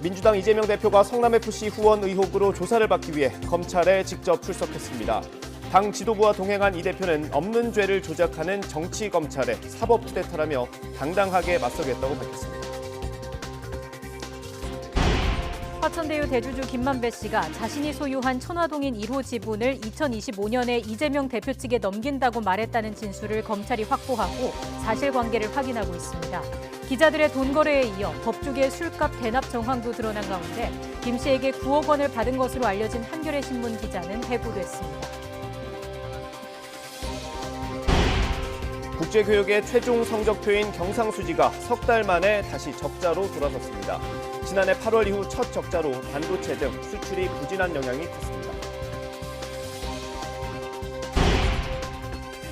민주당 이재명 대표가 성남FC 후원 의혹으로 조사를 받기 위해 검찰에 직접 출석했습니다. 당 지도부와 동행한 이 대표는 없는 죄를 조작하는 정치검찰에 사법부대타라며 당당하게 맞서겠다고 밝혔습니다. 화천대유 대주주 김만배 씨가 자신이 소유한 천화동인 1호 지분을 2025년에 이재명 대표 측에 넘긴다고 말했다는 진술을 검찰이 확보하고 사실관계를 확인하고 있습니다. 기자들의 돈 거래에 이어 법조계의 술값 대납 정황도 드러난 가운데 김 씨에게 9억 원을 받은 것으로 알려진 한겨레 신문 기자는 해고됐습니다. 국제교육의 최종 성적표인 경상수지가 석 달 만에 다시 적자로 돌아섰습니다. 지난해 8월 이후 첫 적자로 반도체 등 수출이 부진한 영향이 컸습니다.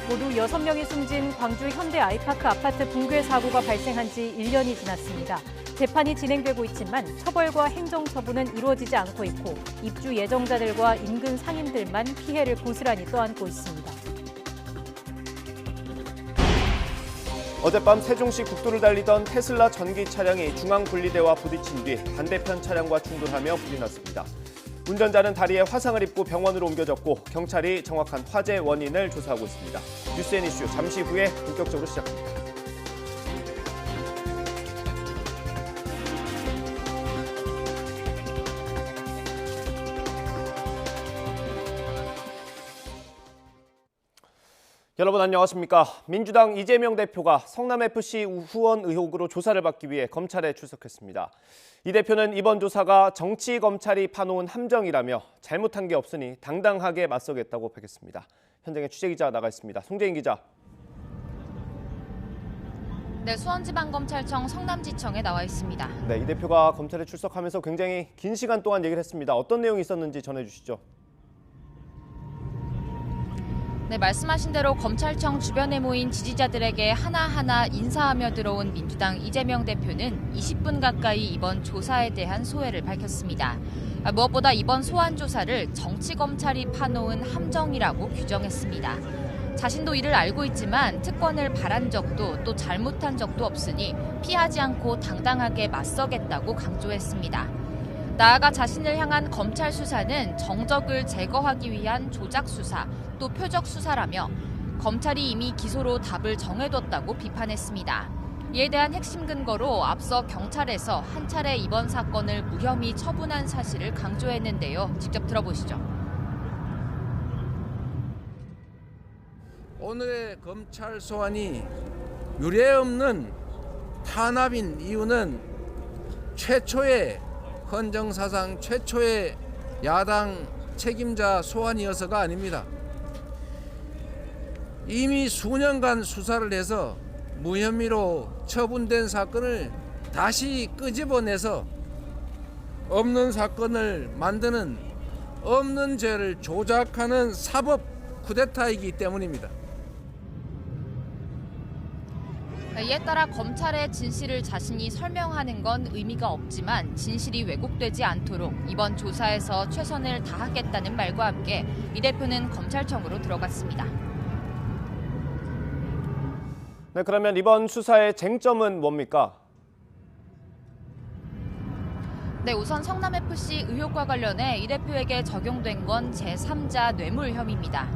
모두 6명이 숨진 광주 현대 아이파크 아파트 붕괴 사고가 발생한 지 1년이 지났습니다. 재판이 진행되고 있지만 처벌과 행정 처분은 이루어지지 않고 있고 입주 예정자들과 인근 상인들만 피해를 고스란히 떠안고 있습니다. 어젯밤 세종시 국도를 달리던 테슬라 전기 차량이 중앙분리대와 부딪힌 뒤 반대편 차량과 충돌하며 불이 났습니다. 운전자는 다리에 화상을 입고 병원으로 옮겨졌고 경찰이 정확한 화재 원인을 조사하고 있습니다. 뉴스앤 이슈 잠시 후에 본격적으로 시작합니다. 여러분 안녕하십니까. 민주당 이재명 대표가 성남FC 후원 의혹으로 조사를 받기 위해 검찰에 출석했습니다. 이 대표는 이번 조사가 정치검찰이 파놓은 함정이라며 잘못한 게 없으니 당당하게 맞서겠다고 밝혔습니다. 현장에 취재기자 나가 있습니다. 송재인 기자. 네, 수원지방검찰청 성남지청에 나와 있습니다. 네, 이 대표가 검찰에 출석하면서 굉장히 긴 시간 동안 얘기를 했습니다. 어떤 내용이 있었는지 전해주시죠. 네, 말씀하신 대로 검찰청 주변에 모인 지지자들에게 하나하나 인사하며 들어온 민주당 이재명 대표는 20분 가까이 이번 조사에 대한 소회를 밝혔습니다. 무엇보다 이번 소환 조사를 정치검찰이 파놓은 함정이라고 규정했습니다. 자신도 이를 알고 있지만 특권을 바란 적도 또 잘못한 적도 없으니 피하지 않고 당당하게 맞서겠다고 강조했습니다. 나아가 자신을 향한 검찰 수사는 정적을 제거하기 위한 조작 수사, 또 표적 수사라며 검찰이 이미 기소로 답을 정해뒀다고 비판했습니다. 이에 대한 핵심 근거로 앞서 경찰에서 한 차례 이번 사건을 무혐의 처분한 사실을 강조했는데요. 직접 들어보시죠. 오늘의 검찰 소환이 유례없는 탄압인 이유는 헌정사상 최초의 야당 책임자 소환이어서가 아닙니다. 이미 수년간 수사를 해서 무혐의로 처분된 사건을 다시 끄집어내서 없는 사건을 만드는 없는 죄를 조작하는 사법 쿠데타이기 때문입니다. 이에 따라 검찰의 진실을 자신이 설명하는 건 의미가 없지만 진실이 왜곡되지 않도록 이번 조사에서 최선을 다하겠다는 말과 함께 이 대표는 검찰청으로 들어갔습니다. 네, 그러면 이번 수사의 쟁점은 뭡니까? 네, 우선 성남FC 의혹과 관련해 이 대표에게 적용된 건 제3자 뇌물 혐의입니다.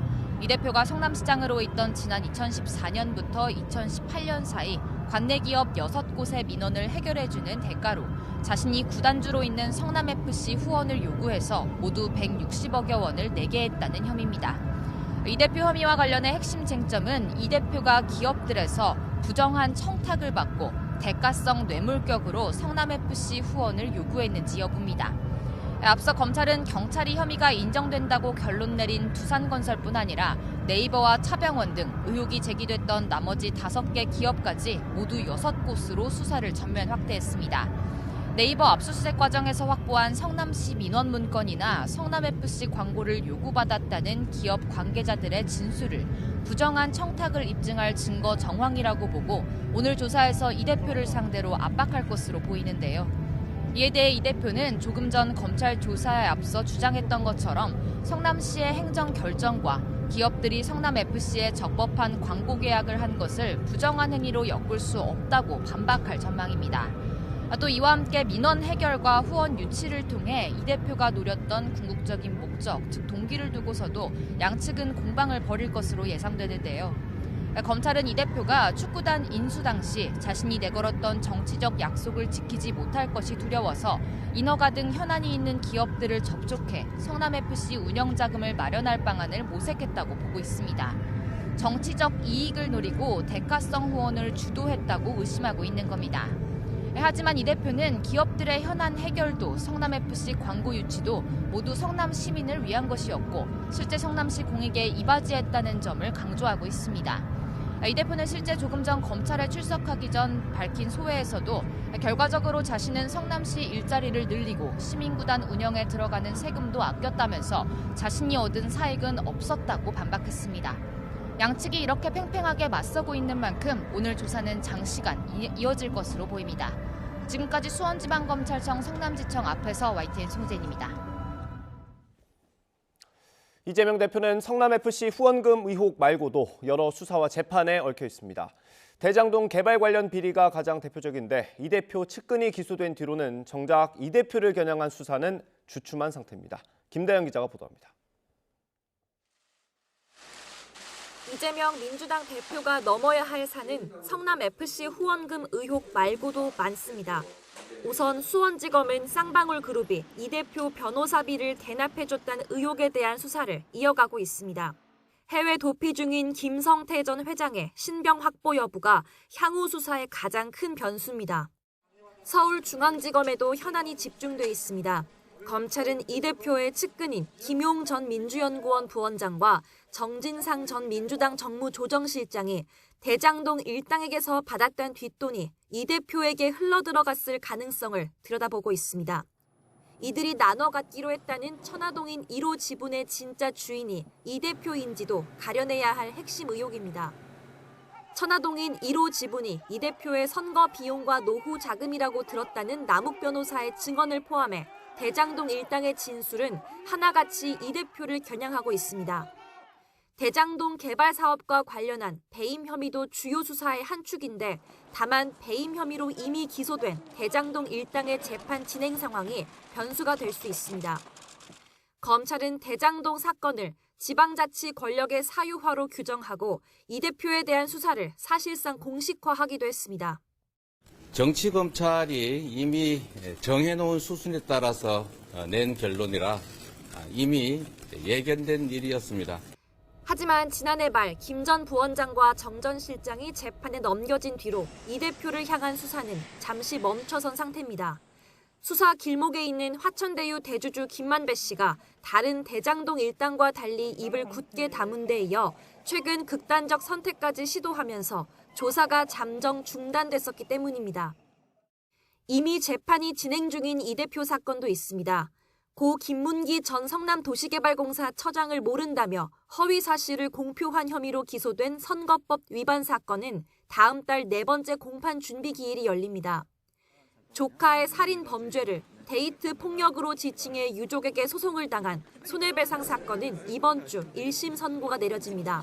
이 대표가 성남시장으로 있던 지난 2014년부터 2018년 사이 관내 기업 6곳의 민원을 해결해주는 대가로 자신이 구단주로 있는 성남FC 후원을 요구해서 모두 160억여 원을 내게 했다는 혐의입니다. 이 대표 혐의와 관련해 핵심 쟁점은 이 대표가 기업들에서 부정한 청탁을 받고 대가성 뇌물격으로 성남FC 후원을 요구했는지 여부입니다. 앞서 검찰은 경찰이 혐의가 인정된다고 결론 내린 두산건설뿐 아니라 네이버와 차병원 등 의혹이 제기됐던 나머지 5개 기업까지 모두 6곳으로 수사를 전면 확대했습니다. 네이버 압수수색 과정에서 확보한 성남시 민원 문건이나 성남FC 광고를 요구받았다는 기업 관계자들의 진술을 부정한 청탁을 입증할 증거 정황이라고 보고 오늘 조사에서 이 대표를 상대로 압박할 것으로 보이는데요. 이에 대해 이 대표는 조금 전 검찰 조사에 앞서 주장했던 것처럼 성남시의 행정 결정과 기업들이 성남FC에 적법한 광고 계약을 한 것을 부정한 행위로 엮을 수 없다고 반박할 전망입니다. 또 이와 함께 민원 해결과 후원 유치를 통해 이 대표가 노렸던 궁극적인 목적, 즉 동기를 두고서도 양측은 공방을 벌일 것으로 예상되는데요. 검찰은 이 대표가 축구단 인수 당시 자신이 내걸었던 정치적 약속을 지키지 못할 것이 두려워서 인허가 등 현안이 있는 기업들을 접촉해 성남FC 운영자금을 마련할 방안을 모색했다고 보고 있습니다. 정치적 이익을 노리고 대가성 후원을 주도했다고 의심하고 있는 겁니다. 하지만 이 대표는 기업들의 현안 해결도 성남FC 광고 유치도 모두 성남 시민을 위한 것이었고 실제 성남시 공익에 이바지했다는 점을 강조하고 있습니다. 이 대표는 실제 조금 전 검찰에 출석하기 전 밝힌 소회에서도 결과적으로 자신은 성남시 일자리를 늘리고 시민구단 운영에 들어가는 세금도 아꼈다면서 자신이 얻은 사익은 없었다고 반박했습니다. 양측이 이렇게 팽팽하게 맞서고 있는 만큼 오늘 조사는 장시간 이어질 것으로 보입니다. 지금까지 수원지방검찰청 성남지청 앞에서 YTN 송재인입니다. 이재명 대표는 성남FC 후원금 의혹 말고도 여러 수사와 재판에 얽혀 있습니다. 대장동 개발 관련 비리가 가장 대표적인데 이 대표 측근이 기소된 뒤로는 정작 이 대표를 겨냥한 수사는 주춤한 상태입니다. 김다영 기자가 보도합니다. 이재명 민주당 대표가 넘어야 할 산은 성남FC 후원금 의혹 말고도 많습니다. 우선 수원지검은 쌍방울 그룹이 이 대표 변호사비를 대납해줬다는 의혹에 대한 수사를 이어가고 있습니다. 해외 도피 중인 김성태 전 회장의 신병 확보 여부가 향후 수사의 가장 큰 변수입니다. 서울중앙지검에도 현안이 집중돼 있습니다. 검찰은 이 대표의 측근인 김용 전 민주연구원 부원장과 정진상 전 민주당 정무조정실장이 대장동 일당에게서 받았던 뒷돈이 이 대표에게 흘러들어갔을 가능성을 들여다보고 있습니다. 이들이 나눠 갖기로 했다는 천화동인 1호 지분의 진짜 주인이 이 대표인지도 가려내야 할 핵심 의혹입니다. 천화동인 1호 지분이 이 대표의 선거 비용과 노후 자금이라고 들었다는 남욱 변호사의 증언을 포함해 대장동 일당의 진술은 하나같이 이 대표를 겨냥하고 있습니다. 대장동 개발 사업과 관련한 배임 혐의도 주요 수사의 한 축인데 다만 배임 혐의로 이미 기소된 대장동 일당의 재판 진행 상황이 변수가 될 수 있습니다. 검찰은 대장동 사건을 지방자치 권력의 사유화로 규정하고 이 대표에 대한 수사를 사실상 공식화하기도 했습니다. 정치검찰이 이미 정해놓은 수순에 따라서 낸 결론이라 이미 예견된 일이었습니다. 하지만 지난해 말 김 전 부원장과 정 전 실장이 재판에 넘겨진 뒤로 이 대표를 향한 수사는 잠시 멈춰선 상태입니다. 수사 길목에 있는 화천대유 대주주 김만배 씨가 다른 대장동 일당과 달리 입을 굳게 다문 데 이어 최근 극단적 선택까지 시도하면서 조사가 잠정 중단됐었기 때문입니다. 이미 재판이 진행 중인 이 대표 사건도 있습니다. 고 김문기 전 성남도시개발공사 처장을 모른다며 허위 사실을 공표한 혐의로 기소된 선거법 위반 사건은 다음 달 4번째 공판 준비 기일이 열립니다. 조카의 살인 범죄를 데이트 폭력으로 지칭해 유족에게 소송을 당한 손해배상 사건은 이번 주 1심 선고가 내려집니다.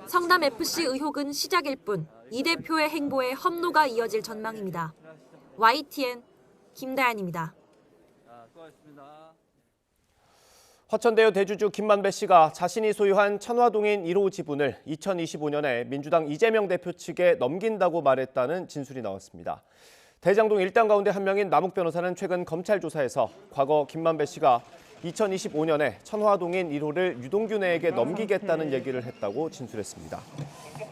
성남FC 의혹은 시작일 뿐 이 대표의 행보에 험로가 이어질 전망입니다. YTN 김다연입니다. 화천대유 대주주 김만배 씨가 자신이 소유한 천화동인 1호 지분을 2025년에 민주당 이재명 대표 측에 넘긴다고 말했다는 진술이 나왔습니다. 대장동 일당 가운데 한 명인 남욱 변호사는 최근 검찰 조사에서 과거 김만배 씨가 2025년에 천화동인 1호를 유동규네에게 넘기겠다는 얘기를 했다고 진술했습니다.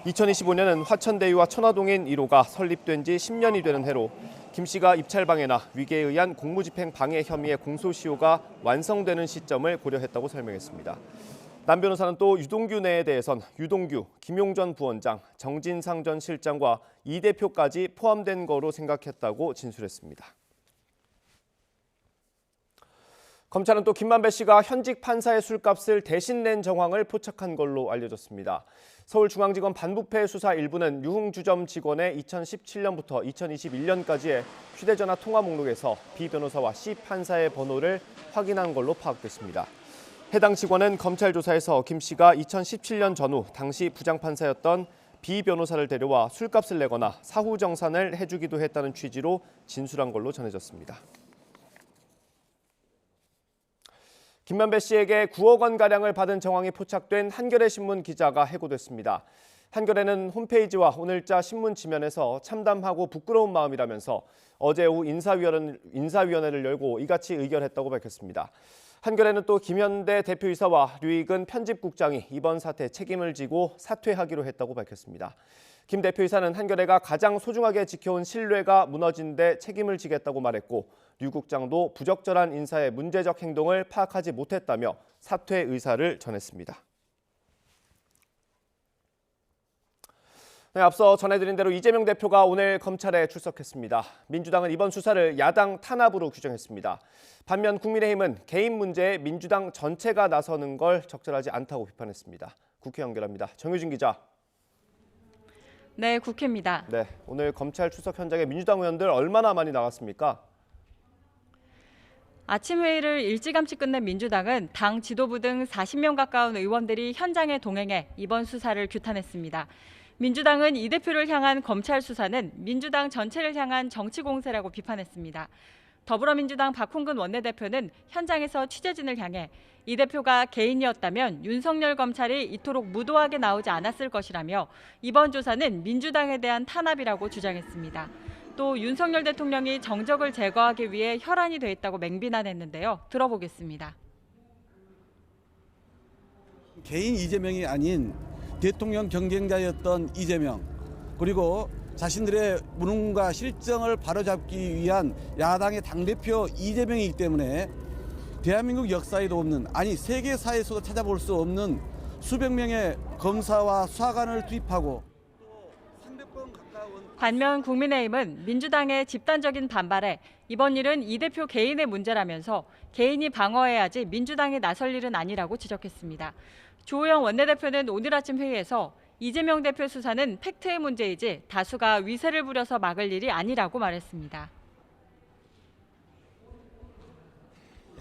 2025년은 화천대유와 천화동인 1호가 설립된 지 10년이 되는 해로 김 씨가 입찰방해나 위계에 의한 공무집행 방해 혐의의 공소시효가 완성되는 시점을 고려했다고 설명했습니다. 남 변호사는 또 유동규네에 대해선 유동규, 김용 전 부원장, 정진상 전 실장과 이 대표까지 포함된 거로 생각했다고 진술했습니다. 검찰은 또 김만배 씨가 현직 판사의 술값을 대신 낸 정황을 포착한 걸로 알려졌습니다. 서울중앙지검 반부패 수사 일부는 유흥주점 직원의 2017년부터 2021년까지의 휴대전화 통화 목록에서 B 변호사와 C 판사의 번호를 확인한 걸로 파악됐습니다. 해당 직원은 검찰 조사에서 김 씨가 2017년 전후 당시 부장판사였던 비변호사를 데려와 술값을 내거나 사후 정산을 해주기도 했다는 취지로 진술한 걸로 전해졌습니다. 김만배 씨에게 9억 원가량을 받은 정황이 포착된 한겨레 신문 기자가 해고됐습니다. 한겨레는 홈페이지와 오늘자 신문 지면에서 참담하고 부끄러운 마음이라면서 어제 오후 인사위원회를 열고 이같이 의결했다고 밝혔습니다. 한겨레는 또 김현대 대표이사와 류익은 편집국장이 이번 사태에 책임을 지고 사퇴하기로 했다고 밝혔습니다. 김 대표이사는 한겨레가 가장 소중하게 지켜온 신뢰가 무너진 데 책임을 지겠다고 말했고, 류 국장도 부적절한 인사의 문제적 행동을 파악하지 못했다며 사퇴 의사를 전했습니다. 네, 앞서 전해드린 대로 이재명 대표가 오늘 검찰에 출석했습니다. 민주당은 이번 수사를 야당 탄압으로 규정했습니다. 반면 국민의힘은 개인 문제에 민주당 전체가 나서는 걸 적절하지 않다고 비판했습니다. 국회 연결합니다. 정유진 기자. 네, 국회입니다. 네, 오늘 검찰 출석 현장에 민주당 의원들 얼마나 많이 나갔습니까? 아침 회의를 일찌감치 끝낸 민주당은 당 지도부 등 40명 가까운 의원들이 현장에 동행해 이번 수사를 규탄했습니다. 민주당은 이 대표를 향한 검찰 수사는 민주당 전체를 향한 정치 공세라고 비판했습니다. 더불어민주당 박홍근 원내대표는 현장에서 취재진을 향해 이 대표가 개인이었다면 윤석열 검찰이 이토록 무도하게 나오지 않았을 것이라며 이번 조사는 민주당에 대한 탄압이라고 주장했습니다. 또 윤석열 대통령이 정적을 제거하기 위해 혈안이 돼 있다고 맹비난했는데요. 들어보겠습니다. 개인 이재명이 아닌 대통령 경쟁자였던 이재명, 그리고 자신들의 무능과 실정을 바로잡기 위한 야당의 당대표 이재명이기 때문에 대한민국 역사에도 없는, 아니 세계사에서도 찾아볼 수 없는 수백 명의 검사와 수사관을 투입하고 반면 국민의힘은 민주당의 집단적인 반발에 이번 일은 이 대표 개인의 문제라면서 개인이 방어해야지 민주당이 나설 일은 아니라고 지적했습니다. 조호영 원내대표는 오늘 아침 회의에서 이재명 대표 수사는 팩트의 문제이지 다수가 위세를 부려서 막을 일이 아니라고 말했습니다.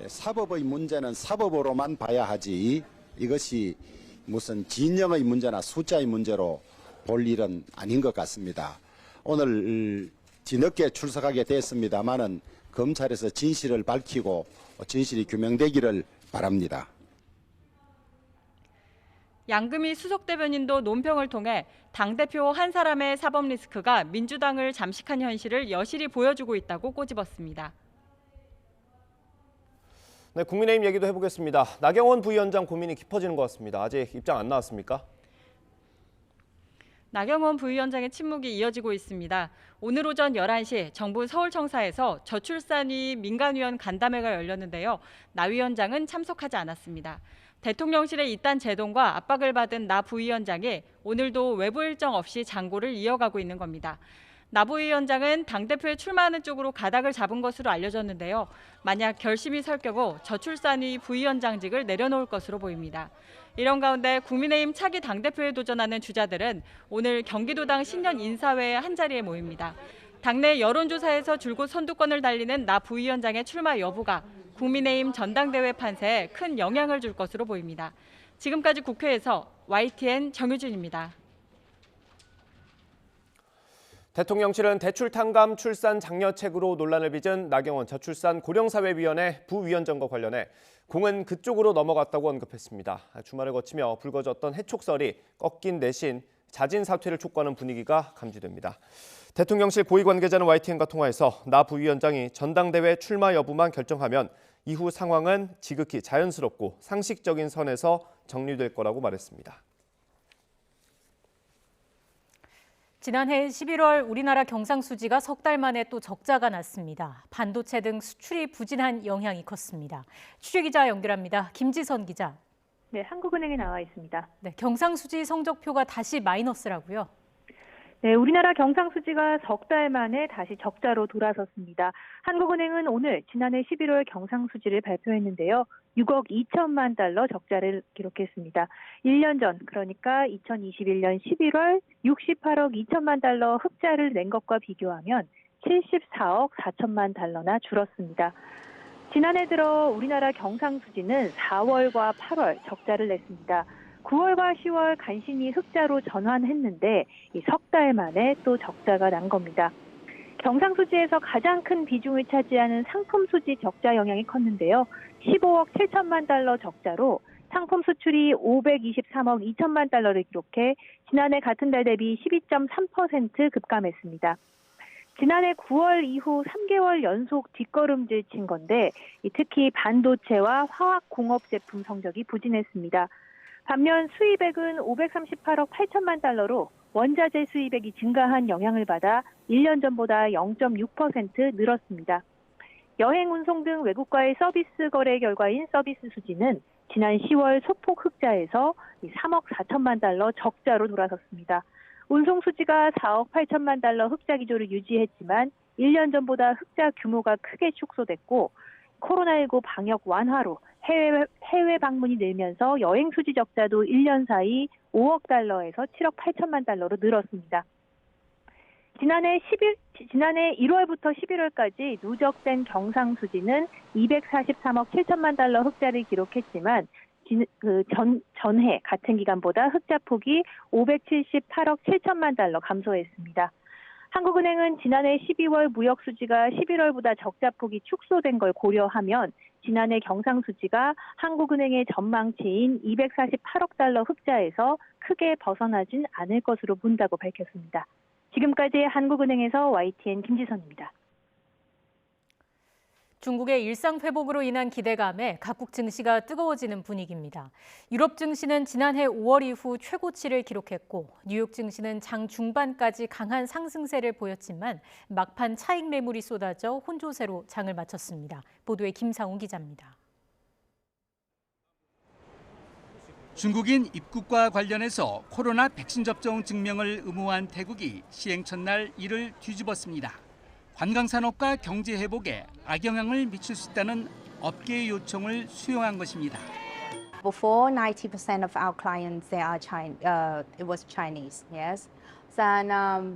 사법의 문제는 사법으로만 봐야 하지, 이것이 무슨 진영의 문제나 숫자의 문제로 볼 일은 아닌 것 같습니다. 오늘 뒤늦게 출석하게 됐습니다마는 검찰에서 진실을 밝히고 진실이 규명되기를 바랍니다. 양금희 수석대변인도 논평을 통해 당대표 한 사람의 사법 리스크가 민주당을 잠식한 현실을 여실히 보여주고 있다고 꼬집었습니다. 네, 국민의힘 얘기도 해보겠습니다. 나경원 부위원장 고민이 깊어지는 것 같습니다. 아직 입장 안 나왔습니까? 나경원 부위원장의 침묵이 이어지고 있습니다. 오늘 오전 11시 정부 서울청사에서 저출산위 민간위원 간담회가 열렸는데요. 나 위원장은 참석하지 않았습니다. 대통령실의 이딴 제동과 압박을 받은 나 부위원장이 오늘도 외부 일정 없이 장고를 이어가고 있는 겁니다. 나 부위원장은 당대표에 출마하는 쪽으로 가닥을 잡은 것으로 알려졌는데요. 만약 결심이 설 경우 저출산위 부위원장직을 내려놓을 것으로 보입니다. 이런 가운데 국민의힘 차기 당대표에 도전하는 주자들은 오늘 경기도당 신년 인사회에 한자리에 모입니다. 당내 여론조사에서 줄곧 선두권을 달리는 나 부위원장의 출마 여부가 국민의힘 전당대회 판세에 큰 영향을 줄 것으로 보입니다. 지금까지 국회에서 YTN 정유진입니다. 대통령실은 대출 탕감 출산 장려책으로 논란을 빚은 나경원 저출산 고령사회위원회 부위원장과 관련해 공은 그쪽으로 넘어갔다고 언급했습니다. 주말을 거치며 불거졌던 해촉설이 꺾인 대신 자진 사퇴를 촉구하는 분위기가 감지됩니다. 대통령실 고위 관계자는 YTN과 통화에서 나 부위원장이 전당대회 출마 여부만 결정하면 이후 상황은 지극히 자연스럽고 상식적인 선에서 정리될 거라고 말했습니다. 지난해 11월 우리나라 경상수지가 석 달 만에 또 적자가 났습니다. 반도체 등 수출이 부진한 영향이 컸습니다. 취재기자 연결합니다. 김지선 기자. 네, 한국은행에 나와 있습니다. 네, 경상수지 성적표가 다시 마이너스라고요? 네, 우리나라 경상수지가 석 달 만에 다시 적자로 돌아섰습니다. 한국은행은 오늘 지난해 11월 경상수지를 발표했는데요. 6억 2천만 달러 적자를 기록했습니다. 1년 전, 그러니까 2021년 11월 68억 2천만 달러 흑자를 낸 것과 비교하면 74억 4천만 달러나 줄었습니다. 지난해 들어 우리나라 경상수지는 4월과 8월 적자를 냈습니다. 9월과 10월 간신히 흑자로 전환했는데 이 석 달 만에 또 적자가 난 겁니다. 경상수지에서 가장 큰 비중을 차지하는 상품 수지 적자 영향이 컸는데요. 15억 7천만 달러 적자로 상품 수출이 523억 2천만 달러를 기록해 지난해 같은 달 대비 12.3% 급감했습니다. 지난해 9월 이후 3개월 연속 뒷걸음질 친 건데 특히 반도체와 화학공업 제품 성적이 부진했습니다. 반면 수입액은 538억 8천만 달러로 원자재 수입액이 증가한 영향을 받아 1년 전보다 0.6% 늘었습니다. 여행, 운송 등 외국과의 서비스 거래 결과인 서비스 수지는 지난 10월 소폭 흑자에서 3억 4천만 달러 적자로 돌아섰습니다. 운송 수지가 4억 8천만 달러 흑자 기조를 유지했지만 1년 전보다 흑자 규모가 크게 축소됐고 코로나19 방역 완화로 해외 방문이 늘면서 여행 수지 적자도 1년 사이 5억 달러에서 7억 8천만 달러로 늘었습니다. 지난해 1월부터 11월까지 누적된 경상 수지는 243억 7천만 달러 흑자를 기록했지만 전해 같은 기간보다 흑자 폭이 578억 7천만 달러 감소했습니다. 한국은행은 지난해 12월 무역 수지가 11월보다 적자 폭이 축소된 걸 고려하면 지난해 경상 수지가 한국은행의 전망치인 248억 달러 흑자에서 크게 벗어나진 않을 것으로 본다고 밝혔습니다. 지금까지 한국은행에서 YTN 김지선입니다. 중국의 일상 회복으로 인한 기대감에 각국 증시가 뜨거워지는 분위기입니다. 유럽 증시는 지난해 5월 이후 최고치를 기록했고 뉴욕 증시는 장 중반까지 강한 상승세를 보였지만 막판 차익 매물이 쏟아져 혼조세로 장을 마쳤습니다. 보도에 김상훈 기자입니다. 중국인 입국과 관련해서 코로나 백신 접종 증명을 의무화한 태국이 시행 첫날 이를 뒤집었습니다. 관광산업과 경제 회복에 악영향을 미칠 수 있다는 업계의 요청을 수용한 것입니다. Before 90% of our clients it was Chinese, yes. So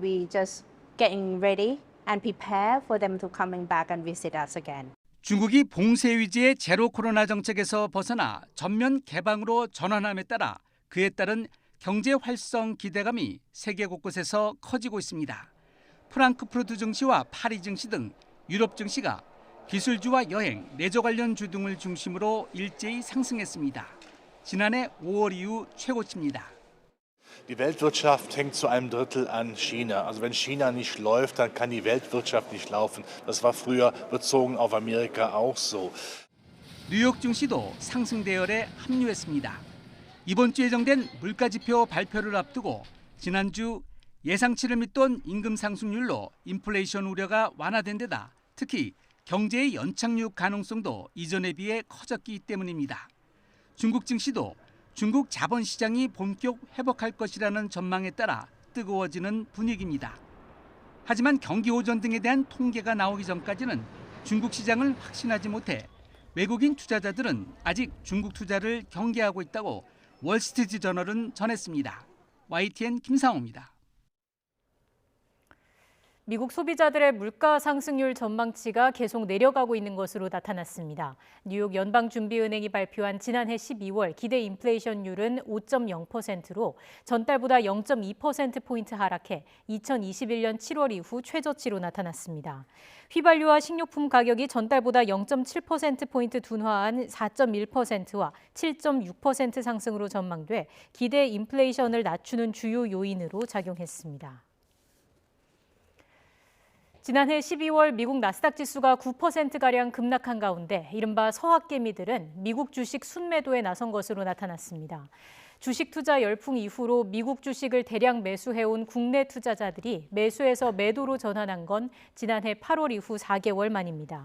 we just getting ready and prepare for them to coming back and visit us again. 중국이 봉쇄 위주의 제로 코로나 정책에서 벗어나 전면 개방으로 전환함에 따라 그에 따른 경제 활성 기대감이 세계 곳곳에서 커지고 있습니다. 프랑크푸르트 증시와 파리 증시 등 유럽 증시가 기술주와 여행, 레저 관련 주 등을 중심으로 일제히 상승했습니다. 지난해 5월 이후 최고치입니다. Die Weltwirtschaft hängt zu einem Drittel an China. Also wenn China nicht läuft, dann kann die Weltwirtschaft nicht laufen. Das war früher bezogen auf Amerika auch so. 뉴욕 증시도 상승 대열에 합류했습니다. 이번 주 예정된 물가지표 발표를 앞두고 지난주 예상치를 밑돈 임금 상승률로 인플레이션 우려가 완화된 데다 특히 경제의 연착륙 가능성도 이전에 비해 커졌기 때문입니다. 중국 증시도 중국 자본시장이 본격 회복할 것이라는 전망에 따라 뜨거워지는 분위기입니다. 하지만 경기 호전 등에 대한 통계가 나오기 전까지는 중국 시장을 확신하지 못해 외국인 투자자들은 아직 중국 투자를 경계하고 있다고 월스트리트저널은 전했습니다. YTN 김상호입니다. 미국 소비자들의 물가 상승률 전망치가 계속 내려가고 있는 것으로 나타났습니다. 뉴욕 연방준비은행이 발표한 지난해 12월 기대 인플레이션율은 5.0%로 전달보다 0.2%포인트 하락해 2021년 7월 이후 최저치로 나타났습니다. 휘발유와 식료품 가격이 전달보다 0.7%포인트 둔화한 4.1%와 7.6% 상승으로 전망돼 기대 인플레이션을 낮추는 주요 요인으로 작용했습니다. 지난해 12월 미국 나스닥 지수가 9%가량 급락한 가운데 이른바 서학개미들은 미국 주식 순매도에 나선 것으로 나타났습니다. 주식 투자 열풍 이후로 미국 주식을 대량 매수해온 국내 투자자들이 매수에서 매도로 전환한 건 지난해 8월 이후 4개월 만입니다.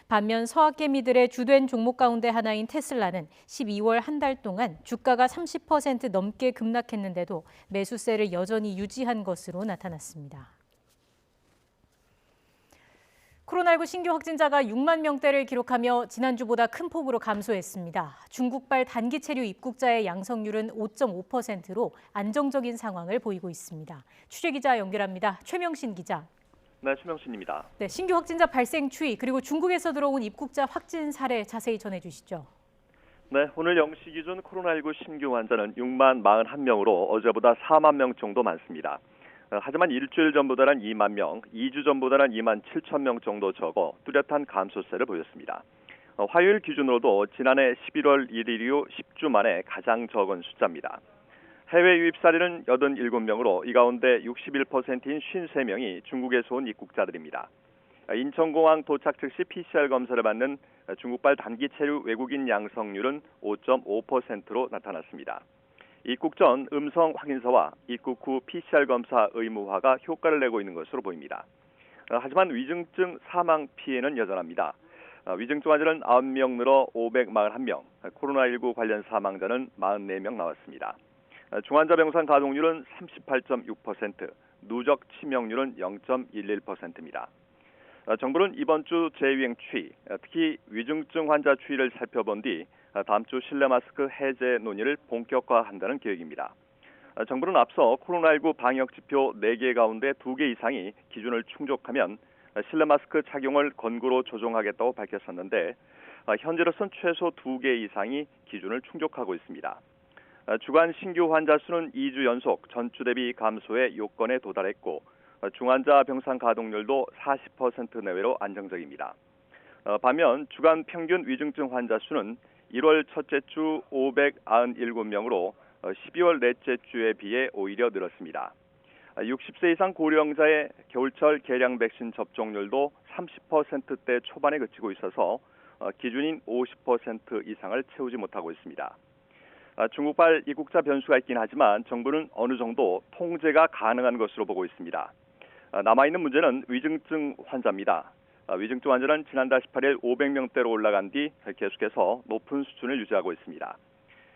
반면 서학개미들의 주된 종목 가운데 하나인 테슬라는 12월 한 달 동안 주가가 30% 넘게 급락했는데도 매수세를 여전히 유지한 것으로 나타났습니다. 코로나19 신규 확진자가 6만 명대를 기록하며 지난주보다 큰 폭으로 감소했습니다. 중국발 단기 체류 입국자의 양성률은 5.5%로 안정적인 상황을 보이고 있습니다. 취재기자 연결합니다. 최명신 기자. 네, 최명신입니다. 네, 신규 확진자 발생 추이 그리고 중국에서 들어온 입국자 확진 사례 자세히 전해주시죠. 네, 오늘 0시 기준 코로나19 신규 환자는 6만 41명으로 어제보다 4만 명 정도 많습니다. 하지만 일주일 전보다는 2만 명, 2주 전보다는 2만 7천 명 정도 적어 뚜렷한 감소세를 보였습니다. 화요일 기준으로도 지난해 11월 1일 이후 10주 만에 가장 적은 숫자입니다. 해외 유입 사례는 87명으로 이 가운데 61%인 53명이 중국에서 온 입국자들입니다. 인천공항 도착 즉시 PCR 검사를 받는 중국발 단기 체류 외국인 양성률은 5.5%로 나타났습니다. 입국 전 음성 확인서와 입국 후 PCR 검사 의무화가 효과를 내고 있는 것으로 보입니다. 하지만 위중증 사망 피해는 여전합니다. 위중증 환자는 9명 늘어 541명, 코로나19 관련 사망자는 44명 나왔습니다. 중환자 병상 가동률은 38.6%, 누적 치명률은 0.11%입니다. 정부는 이번 주 재유행 추이, 특히 위중증 환자 추이를 살펴본 뒤 다음 주 실내 마스크 해제 논의를 본격화한다는 계획입니다. 정부는 앞서 코로나19 방역 지표 4개 가운데 2개 이상이 기준을 충족하면 실내 마스크 착용을 권고로 조정하겠다고 밝혔었는데 현재로선 최소 2개 이상이 기준을 충족하고 있습니다. 주간 신규 환자 수는 2주 연속 전주 대비 감소의 요건에 도달했고 중환자 병상 가동률도 40% 내외로 안정적입니다. 반면 주간 평균 위중증 환자 수는 1월 첫째 주 597명으로 12월 넷째 주에 비해 오히려 늘었습니다. 60세 이상 고령자의 겨울철 계량 백신 접종률도 30%대 초반에 그치고 있어서 기준인 50% 이상을 채우지 못하고 있습니다. 중국발 입국자 변수가 있긴 하지만 정부는 어느 정도 통제가 가능한 것으로 보고 있습니다. 남아있는 문제는 위중증 환자입니다. 위중증 환자는 지난달 18일 500명대로 올라간 뒤 계속해서 높은 수준을 유지하고 있습니다.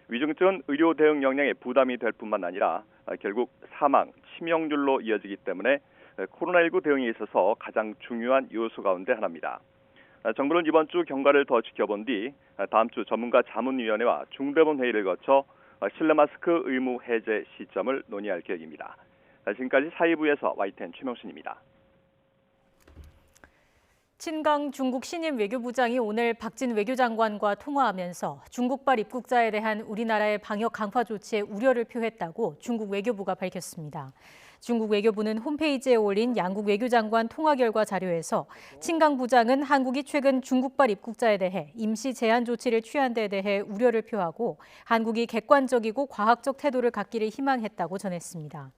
위중증은 의료 대응 역량에 부담이 될 뿐만 아니라 결국 사망, 치명률로 이어지기 때문에 코로나19 대응에 있어서 가장 중요한 요소 가운데 하나입니다. 정부는 이번 주 경과를 더 지켜본 뒤 다음 주 전문가 자문위원회와 중대본 회의를 거쳐 실내 마스크 의무 해제 시점을 논의할 계획입니다. 지금까지 사회부에서 YTN 최명순입니다. 친강 중국 신임 외교부장이 오늘 박진 외교장관과 통화하면서 중국발 입국자에 대한 우리나라의 방역 강화 조치에 우려를 표했다고 중국 외교부가 밝혔습니다. 중국 외교부는 홈페이지에 올린 양국 외교장관 통화 결과 자료에서 친강 부장은 한국이 최근 중국발 입국자에 대해 임시 제한 조치를 취한 데 대해 우려를 표하고 한국이 객관적이고 과학적 태도를 갖기를 희망했다고 전했습니다.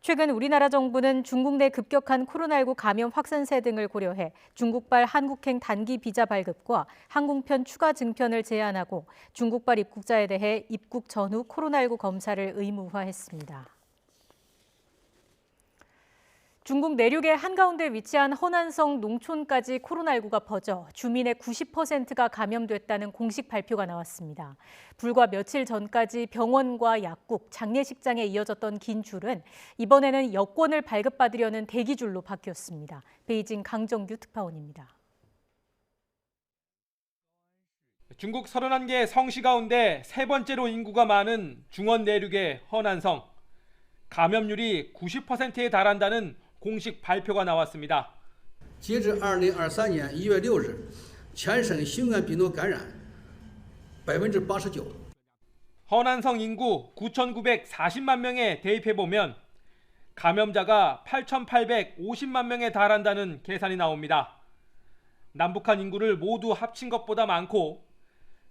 최근 우리나라 정부는 중국 내 급격한 코로나19 감염 확산세 등을 고려해 중국발 한국행 단기 비자 발급과 항공편 추가 증편을 제한하고 중국발 입국자에 대해 입국 전후 코로나19 검사를 의무화했습니다. 중국 내륙의 한가운데 위치한 허난성 농촌까지 코로나19가 퍼져 주민의 90%가 감염됐다는 공식 발표가 나왔습니다. 불과 며칠 전까지 병원과 약국, 장례식장에 이어졌던 긴 줄은 이번에는 여권을 발급받으려는 대기줄로 바뀌었습니다. 베이징 강정규 특파원입니다. 중국 31개 성시 가운데 세 번째로 인구가 많은 중원 내륙의 허난성. 감염률이 90%에 달한다는 공식 발표가 나왔습니다. 截至2023年1月6日，全省新冠病毒感染89%。 허난성 인구 9,940만 명에 대입해보면 감염자가 8,850만 명에 달한다는 계산이 나옵니다. 남북한 인구를 모두 합친 것보다 많고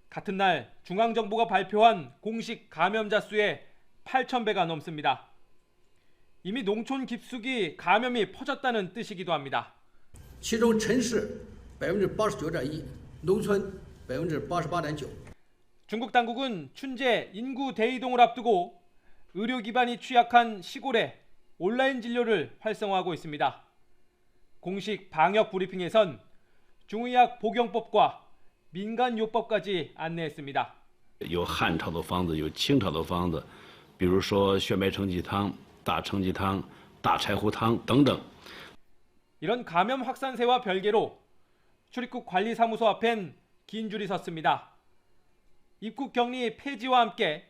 같은 날 중앙정부가 발표한 공식 감염자 수의 8,000배가 넘습니다. 이미 농촌 깊숙이 감염이 퍼졌다는 뜻이기도 합니다. 其中城市 89.1%， 농촌 88.9%。 중국 당국은 춘제 인구 대이동을 앞두고 의료 기반이 취약한 시골에 온라인 진료를 활성화하고 있습니다. 공식 방역 브리핑에선 중의학 복용법과 민간요법까지 안내했습니다. 有汉朝的方子，有清朝的方子，比如说血脉承气汤、大承气汤、大柴胡汤等等。 이런 감염 확산세와 별개로 출입국 관리사무소 앞엔 긴 줄이 섰습니다. 입국 격리 폐지와 함께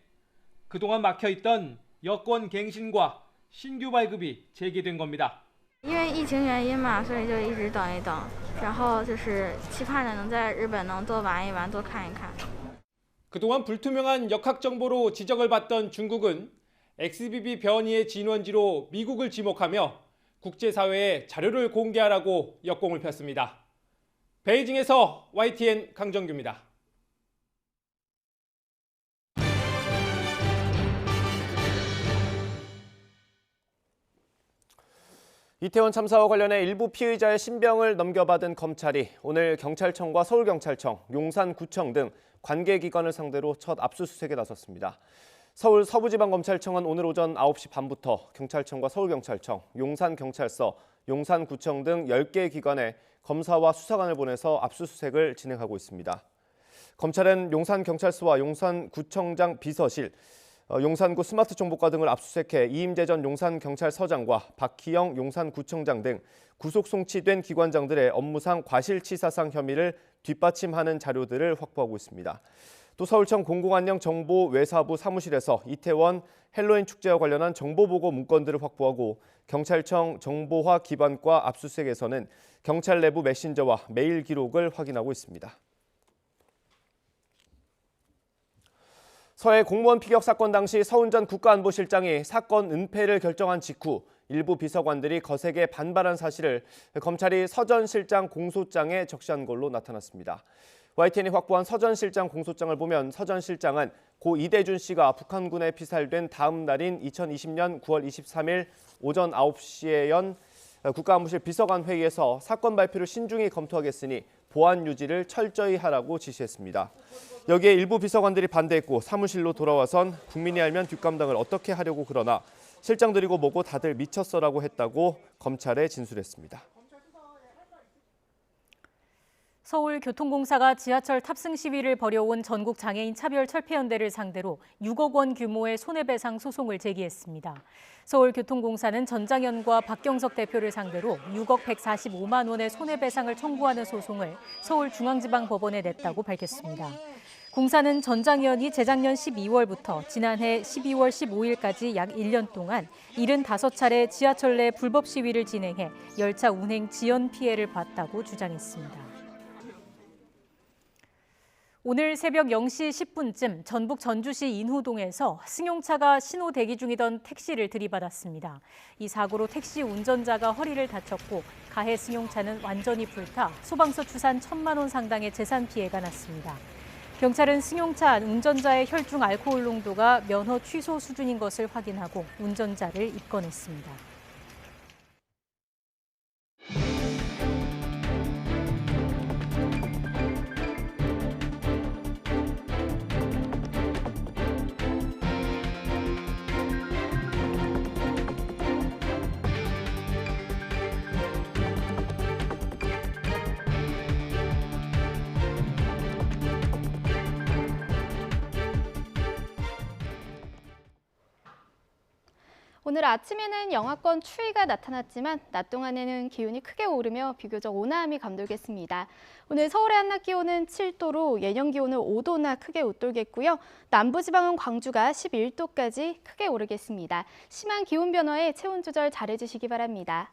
그동안 막혀있던 여권 갱신과 신규 발급이 재개된 겁니다. 因为疫情原因嘛，所以就一直等一等，然后就是期盼着能在日本能多玩一玩，多看一看。 그동안 불투명한 역학 정보로 지적을 받던 중국은 XBB 변이의 진원지로 미국을 지목하며 국제사회에 자료를 공개하라고 역공을 폈습니다. 베이징에서 YTN 강정규입니다. 이태원 참사와 관련해 일부 피의자의 신병을 넘겨받은 검찰이 오늘 경찰청과 서울경찰청, 용산구청 등 관계기관을 상대로 첫 압수수색에 나섰습니다. 서울 서부지방검찰청은 오늘 오전 9시 반부터 경찰청과 서울경찰청, 용산경찰서, 용산구청 등 10개 기관에 검사와 수사관을 보내서 압수수색을 진행하고 있습니다. 검찰은 용산경찰서와 용산구청장 비서실, 용산구 스마트정보과 등을 압수수색해 이임재 전 용산경찰서장과 박희영 용산구청장 등 구속 송치된 기관장들의 업무상 과실치사상 혐의를 뒷받침하는 자료들을 확보하고 있습니다. 또 서울청 공공안녕정보외사부 사무실에서 이태원 헬로윈 축제와 관련한 정보보고 문건들을 확보하고 경찰청 정보화 기반과 압수수색에서는 경찰 내부 메신저와 메일 기록을 확인하고 있습니다. 서해 공무원 피격 사건 당시 서훈전 국가안보실장이 사건 은폐를 결정한 직후 일부 비서관들이 거세게 반발한 사실을 검찰이 서 전 실장 공소장에 적시한 걸로 나타났습니다. YTN이 확보한 서 전 실장 공소장을 보면 서 전 실장은 고 이대준 씨가 북한군에 피살된 다음 날인 2020년 9월 23일 오전 9시에 연 국가안보실 비서관 회의에서 사건 발표를 신중히 검토하겠으니 보안 유지를 철저히 하라고 지시했습니다. 여기에 일부 비서관들이 반대했고 사무실로 돌아와선 국민이 알면 뒷감당을 어떻게 하려고 그러나 실장들이고 뭐고 다들 미쳤어라고 했다고 검찰에 진술했습니다. 서울교통공사가 지하철 탑승 시위를 벌여온 전국장애인 차별철폐연대를 상대로 6억 원 규모의 손해배상 소송을 제기했습니다. 서울교통공사는 전장현과 박경석 대표를 상대로 6억 145만 원의 손해배상을 청구하는 소송을 서울중앙지방법원에 냈다고 밝혔습니다. 공사는 전장현이 재작년 12월부터 지난해 12월 15일까지 약 1년 동안 75차례 지하철 내 불법 시위를 진행해 열차 운행 지연 피해를 봤다고 주장했습니다. 오늘 새벽 0시 10분쯤 전북 전주시 인후동에서 승용차가 신호 대기 중이던 택시를 들이받았습니다. 이 사고로 택시 운전자가 허리를 다쳤고 가해 승용차는 완전히 불타 소방서 추산 1,000만 원 상당의 재산 피해가 났습니다. 경찰은 승용차 운전자의 혈중 알코올 농도가 면허 취소 수준인 것을 확인하고 운전자를 입건했습니다. 오늘 아침에는 영하권 추위가 나타났지만 낮 동안에는 기온이 크게 오르며 비교적 온화함이 감돌겠습니다. 오늘 서울의 한낮 기온은 7도로 예년 기온을 5도나 크게 웃돌겠고요. 남부지방은 광주가 11도까지 크게 오르겠습니다. 심한 기온 변화에 체온 조절 잘해주시기 바랍니다.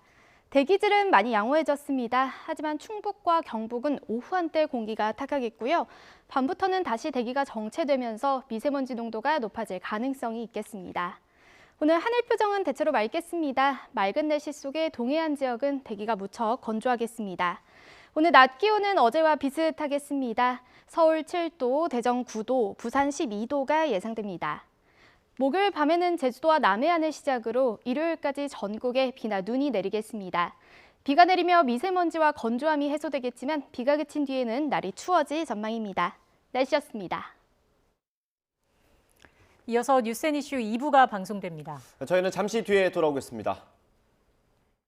대기질은 많이 양호해졌습니다. 하지만 충북과 경북은 오후 한때 공기가 탁하겠고요. 밤부터는 다시 대기가 정체되면서 미세먼지 농도가 높아질 가능성이 있겠습니다. 오늘 하늘 표정은 대체로 맑겠습니다. 맑은 날씨 속에 동해안 지역은 대기가 무척 건조하겠습니다. 오늘 낮 기온은 어제와 비슷하겠습니다. 서울 7도, 대전 9도, 부산 12도가 예상됩니다. 목요일 밤에는 제주도와 남해안을 시작으로 일요일까지 전국에 비나 눈이 내리겠습니다. 비가 내리며 미세먼지와 건조함이 해소되겠지만 비가 그친 뒤에는 날이 추워질 전망입니다. 날씨였습니다. 이어서 뉴스앤이슈 2부가 방송됩니다. 저희는 잠시 뒤에 돌아오겠습니다.